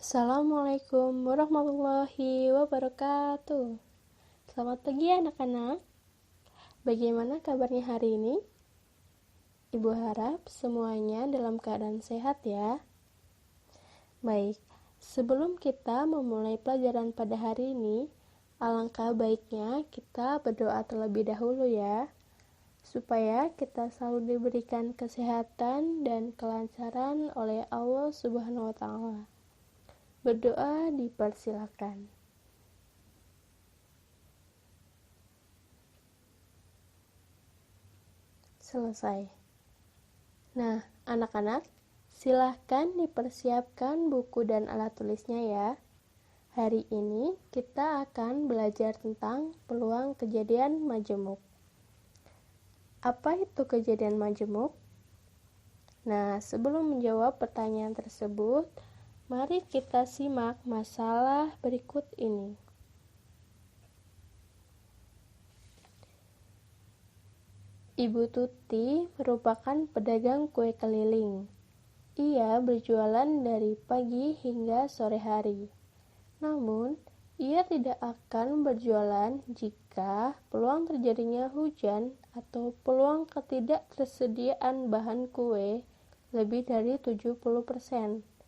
Assalamualaikum warahmatullahi wabarakatuh. Selamat pagi anak-anak. Bagaimana kabarnya hari ini? Ibu harap semuanya dalam keadaan sehat ya. Baik, sebelum kita memulai pelajaran pada hari ini, alangkah baiknya kita berdoa terlebih dahulu ya, supaya kita selalu diberikan kesehatan dan kelancaran oleh Allah Subhanahu wa Ta'ala. Berdoa dipersilakan. Selesai. Nah, anak-anak, silahkan dipersiapkan buku dan alat tulisnya ya. Hari ini kita akan belajar tentang peluang kejadian majemuk. Apa itu kejadian majemuk? Nah, sebelum menjawab pertanyaan tersebut, mari kita simak masalah berikut ini. Ibu Tuti merupakan pedagang kue keliling. Ia berjualan dari pagi hingga sore hari. Namun, ia tidak akan berjualan jika peluang terjadinya hujan atau peluang ketidaktersediaan bahan kue lebih dari 70%.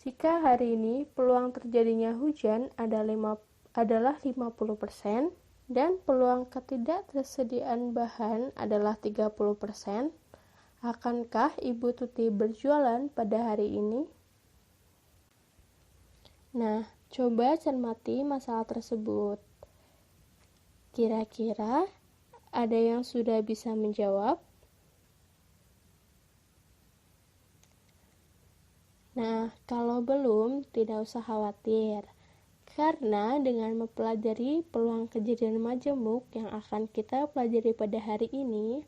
Jika hari ini peluang terjadinya hujan adalah 50%, dan peluang ketidaktersediaan bahan adalah 30%, akankah Ibu Tuti berjualan pada hari ini? Nah, coba cermati masalah tersebut. Kira-kira ada yang sudah bisa menjawab? Nah, kalau belum, tidak usah khawatir. Karena dengan mempelajari peluang kejadian majemuk yang akan kita pelajari pada hari ini,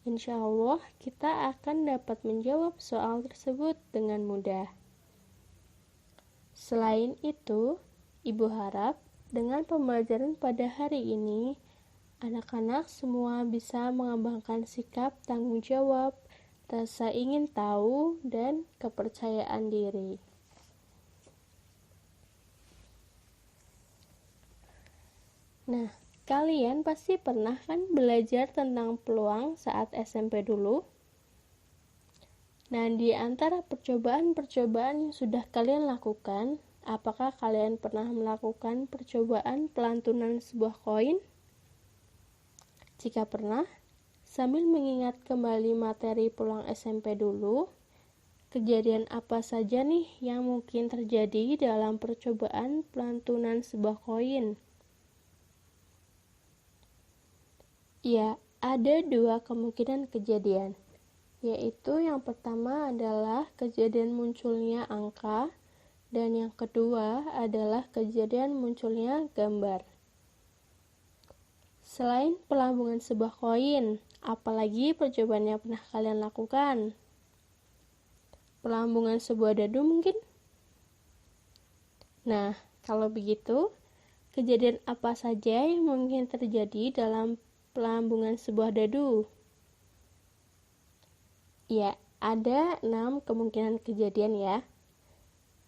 insya Allah kita akan dapat menjawab soal tersebut dengan mudah. Selain itu, Ibu harap dengan pembelajaran pada hari ini, anak-anak semua bisa mengembangkan sikap tanggung jawab, rasa ingin tahu, dan kepercayaan diri. Nah, kalian pasti pernah kan belajar tentang peluang saat SMP dulu? Nah, di antara percobaan-percobaan yang sudah kalian lakukan, apakah kalian pernah melakukan percobaan pelantunan sebuah koin? Jika pernah, sambil mengingat kembali materi peluang SMP dulu, kejadian apa saja nih yang mungkin terjadi dalam percobaan pelantunan sebuah koin? Ya, ada dua kemungkinan kejadian, yaitu yang pertama adalah kejadian munculnya angka, dan yang kedua adalah kejadian munculnya gambar. Selain pelambungan sebuah koin, apalagi percobaan yang pernah kalian lakukan? Pelambungan sebuah dadu mungkin? Nah, kalau begitu, kejadian apa saja yang mungkin terjadi dalam pelambungan sebuah dadu? Ya, ada 6 kemungkinan kejadian ya,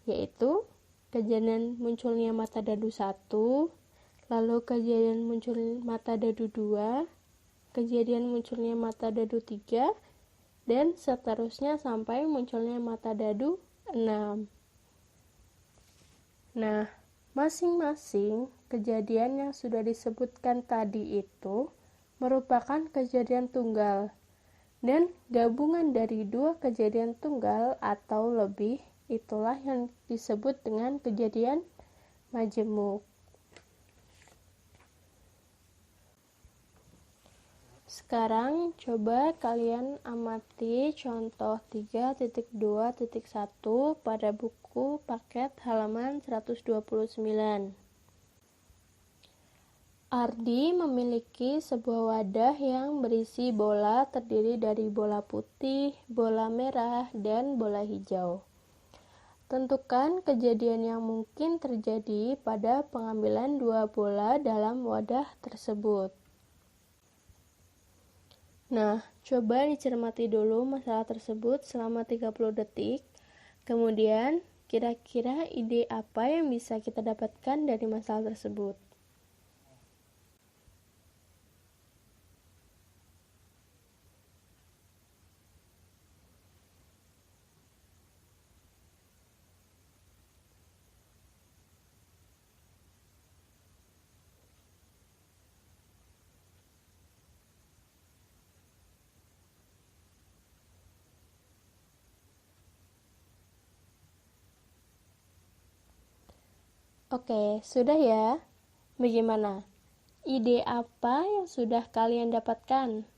yaitu kejadian munculnya mata dadu 1, lalu kejadian muncul mata dadu 2, kejadian munculnya mata dadu 3, dan seterusnya sampai munculnya mata dadu 6. Nah, masing-masing kejadian yang sudah disebutkan tadi itu merupakan kejadian tunggal, dan gabungan dari dua kejadian tunggal atau lebih itulah yang disebut dengan kejadian majemuk. Sekarang coba kalian amati contoh 3.2.1 pada buku paket halaman 129. Ardi memiliki sebuah wadah yang berisi bola terdiri dari bola putih, bola merah, dan bola hijau. Tentukan kejadian yang mungkin terjadi pada pengambilan dua bola dalam wadah tersebut. Nah, coba dicermati dulu masalah tersebut selama 30 detik. Kemudian, kira-kira ide apa yang bisa kita dapatkan dari masalah tersebut? Oke, sudah ya? Bagaimana? Ide apa yang sudah kalian dapatkan?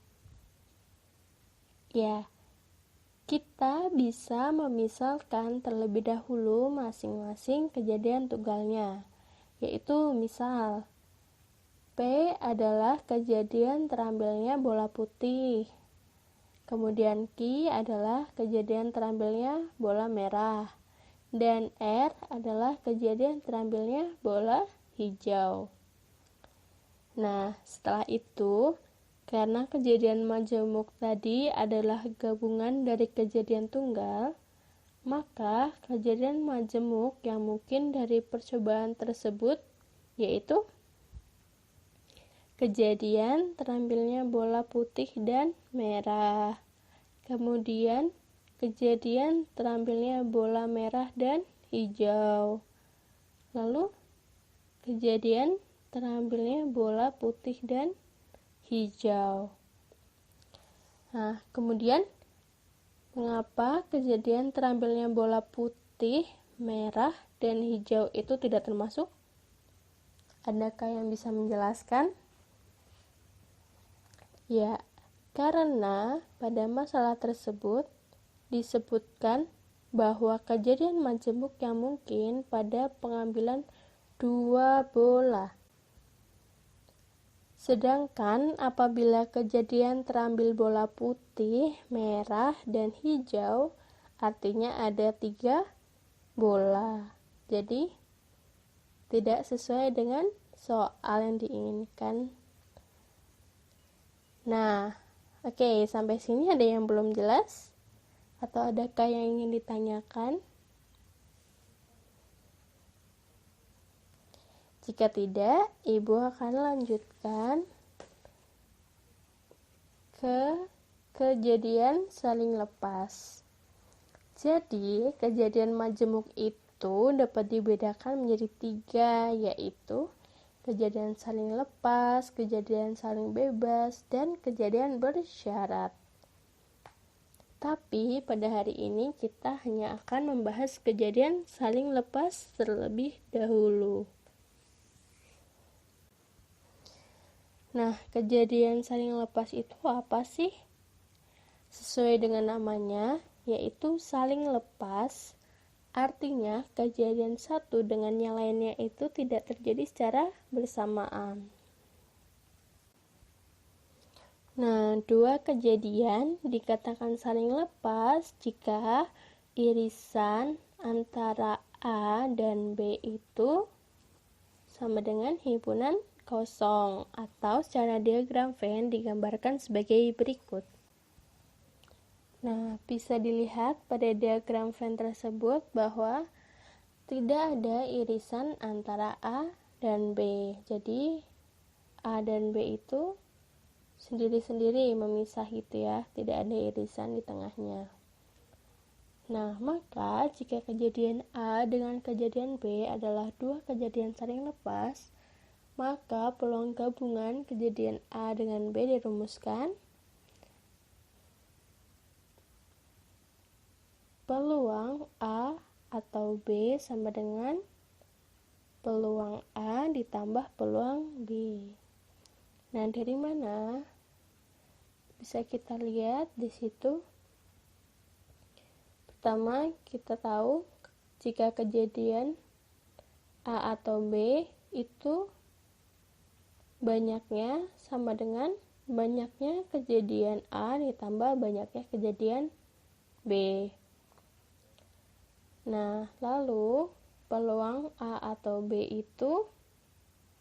Ya, kita bisa memisalkan terlebih dahulu masing-masing kejadian tunggalnya, yaitu misal P adalah kejadian terambilnya bola putih, kemudian Q adalah kejadian terambilnya bola merah, dan R adalah kejadian terambilnya bola hijau. Nah, setelah itu, karena kejadian majemuk tadi adalah gabungan dari kejadian tunggal, maka kejadian majemuk yang mungkin dari percobaan tersebut yaitu kejadian terambilnya bola putih dan merah, kemudian kejadian terambilnya bola merah dan hijau, lalu kejadian terambilnya bola putih dan hijau. Nah, kemudian mengapa kejadian terambilnya bola putih, merah, dan hijau itu tidak termasuk? Adakah yang bisa menjelaskan? Ya, karena pada masalah tersebut disebutkan bahwa kejadian majemuk yang mungkin pada pengambilan 2 bola. Sedangkan apabila kejadian terambil bola putih, merah, dan hijau, artinya ada 3 bola. Jadi, tidak sesuai dengan soal yang diinginkan. Nah, oke, sampai sini ada yang belum jelas? Atau adakah yang ingin ditanyakan? Jika tidak, Ibu akan lanjutkan ke kejadian saling lepas. Jadi, kejadian majemuk itu dapat dibedakan menjadi 3, yaitu kejadian saling lepas, kejadian saling bebas, dan kejadian bersyarat. Tapi pada hari ini kita hanya akan membahas kejadian saling lepas terlebih dahulu. Nah, kejadian saling lepas itu apa sih? Sesuai dengan namanya, yaitu saling lepas. Artinya, kejadian satu dengan yang lainnya itu tidak terjadi secara bersamaan. Nah, 2 kejadian dikatakan saling lepas jika irisan antara A dan B itu sama dengan himpunan kosong, atau secara diagram Venn digambarkan sebagai berikut. Nah, bisa dilihat pada diagram Venn tersebut bahwa tidak ada irisan antara A dan B. Jadi, A dan B itu sendiri-sendiri memisah gitu ya, tidak ada irisan di tengahnya. Nah, maka jika kejadian A dengan kejadian B adalah 2 kejadian saling lepas, maka peluang gabungan kejadian A dengan B dirumuskan. Peluang A atau B sama dengan peluang A ditambah peluang B. Nah, dari mana? Bisa kita lihat di situ. Pertama, kita tahu jika kejadian A atau B itu banyaknya sama dengan banyaknya kejadian A ditambah banyaknya kejadian B. Nah, lalu peluang A atau B itu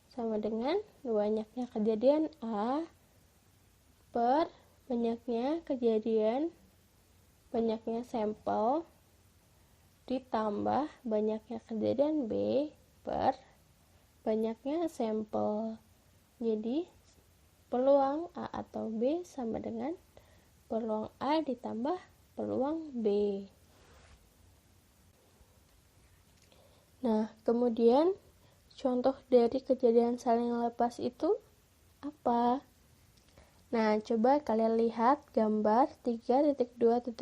sama dengan banyaknya kejadian A per banyaknya sampel ditambah banyaknya kejadian B per banyaknya sampel. Jadi peluang A atau B sama dengan peluang A ditambah peluang B. Nah, kemudian contoh dari kejadian saling lepas itu apa? Nah, coba kalian lihat gambar 3.2.2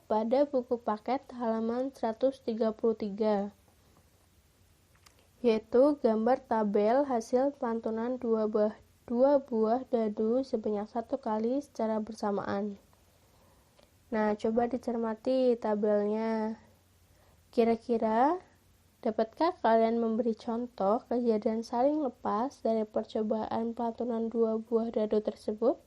pada buku paket halaman 133. Yaitu gambar tabel hasil pelantunan dua buah dadu sebanyak 1 kali secara bersamaan. Nah, coba dicermati tabelnya. Kira-kira dapatkah kalian memberi contoh kejadian saling lepas dari percobaan pelantunan 2 buah dadu tersebut?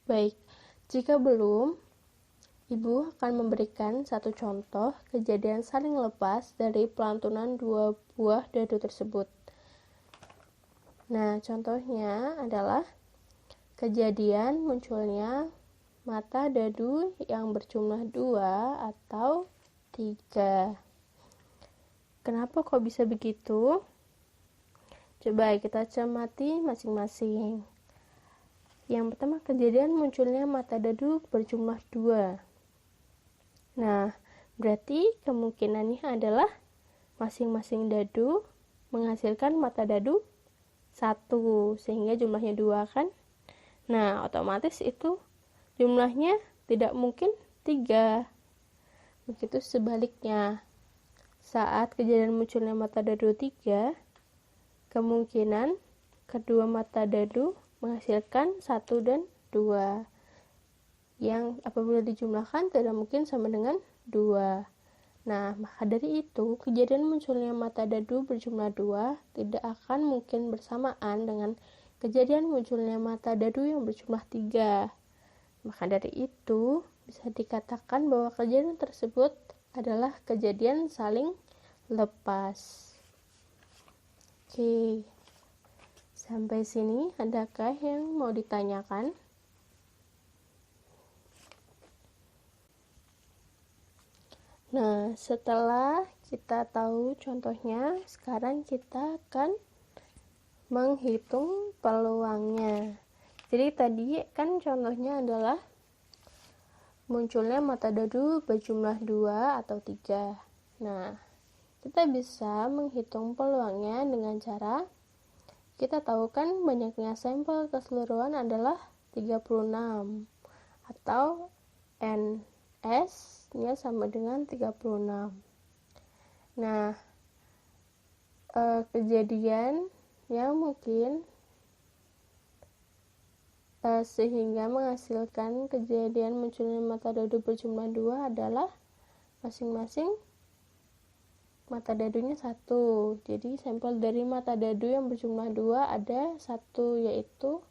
Baik, jika belum, Ibu akan memberikan satu contoh kejadian saling lepas dari pelantunan 2 buah dadu tersebut. Nah, contohnya adalah kejadian munculnya mata dadu yang berjumlah 2 atau 3. Kenapa kok bisa begitu? Coba kita cermati masing-masing. Yang pertama, kejadian munculnya mata dadu berjumlah 2. Nah, berarti kemungkinannya adalah masing-masing dadu menghasilkan mata dadu 1, sehingga jumlahnya 2 kan? Nah, otomatis itu jumlahnya tidak mungkin 3. Begitu sebaliknya. Saat kejadian munculnya mata dadu 3, kemungkinan kedua mata dadu menghasilkan 1 dan 2. Yang apabila dijumlahkan tidak mungkin sama dengan 2. Nah, maka dari itu, kejadian munculnya mata dadu berjumlah 2 tidak akan mungkin bersamaan dengan kejadian munculnya mata dadu yang berjumlah 3. Maka dari itu, bisa dikatakan bahwa kejadian tersebut adalah kejadian saling lepas. Oke, sampai sini adakah yang mau ditanyakan? Nah, setelah kita tahu contohnya, sekarang kita akan menghitung peluangnya. Jadi tadi kan contohnya adalah munculnya mata dadu berjumlah 2 atau 3. Nah, kita bisa menghitung peluangnya dengan cara kita tahu kan banyaknya sampel keseluruhan adalah 36 atau NS-nya sama dengan 36. Nah, kejadian yang mungkin sehingga menghasilkan kejadian munculnya mata dadu berjumlah 2 adalah masing-masing mata dadunya 1. Jadi sampel dari mata dadu yang berjumlah 2 ada 1, yaitu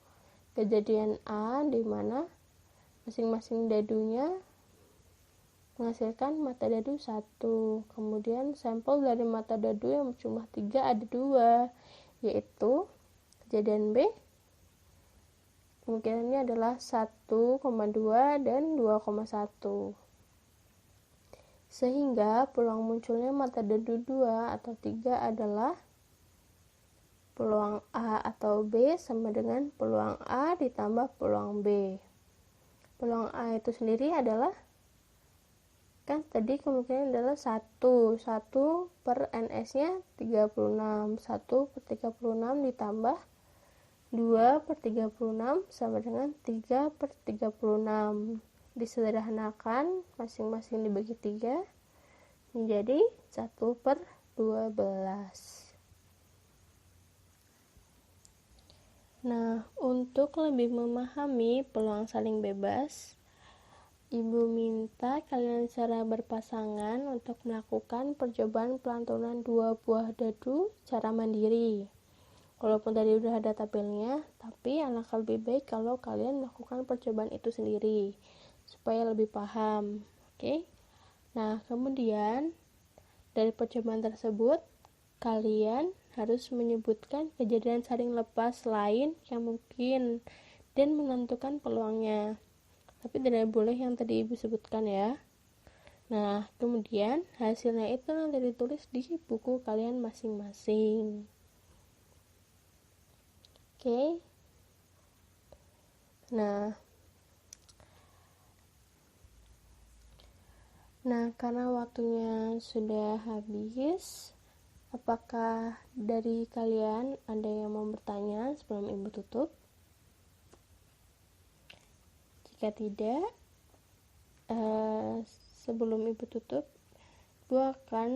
kejadian A, di mana masing-masing dadunya menghasilkan mata dadu 1. Kemudian sampel dari mata dadu yang berjumlah 3 ada 2, yaitu kejadian B kemungkinannya adalah 1,2 dan 2,1. Sehingga peluang munculnya mata dadu 2 atau 3 adalah peluang A atau B sama dengan peluang A ditambah peluang B. Peluang A itu sendiri adalah, kan tadi kemungkinan adalah 1 per NS-nya 36. 1 per 36 ditambah 2 per 36 sama dengan 3 per 36. Disederhanakan, masing-masing dibagi 3 menjadi 1 per 12. Nah, untuk lebih memahami peluang saling bebas, Ibu minta kalian secara berpasangan untuk melakukan percobaan pelantunan 2 buah dadu secara mandiri. Walaupun tadi udah ada tabelnya, tapi alangkah lebih baik kalau kalian melakukan percobaan itu sendiri supaya lebih paham. Oke? Nah, kemudian dari percobaan tersebut kalian harus menyebutkan kejadian saling lepas lain yang mungkin dan menentukan peluangnya. Tapi tidak boleh yang tadi Ibu sebutkan ya. Nah, kemudian hasilnya itu nanti ditulis di buku kalian masing-masing. Oke. Nah, karena waktunya sudah habis, apakah dari kalian ada yang mau bertanya sebelum Ibu tutup? Jika tidak, sebelum Ibu tutup, Ibu akan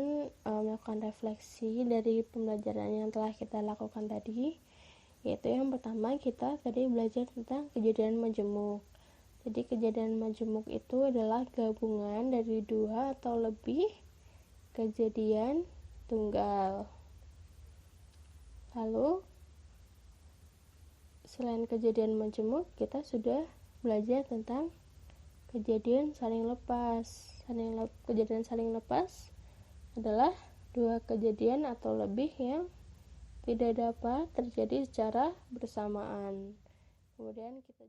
melakukan refleksi dari pembelajaran yang telah kita lakukan tadi, yaitu yang pertama kita tadi belajar tentang kejadian majemuk. Jadi kejadian majemuk itu adalah gabungan dari 2 atau lebih kejadian tunggal. Lalu selain kejadian majemuk, kita sudah belajar tentang kejadian saling lepas. Kejadian saling lepas adalah 2 kejadian atau lebih yang tidak dapat terjadi secara bersamaan. Kemudian kita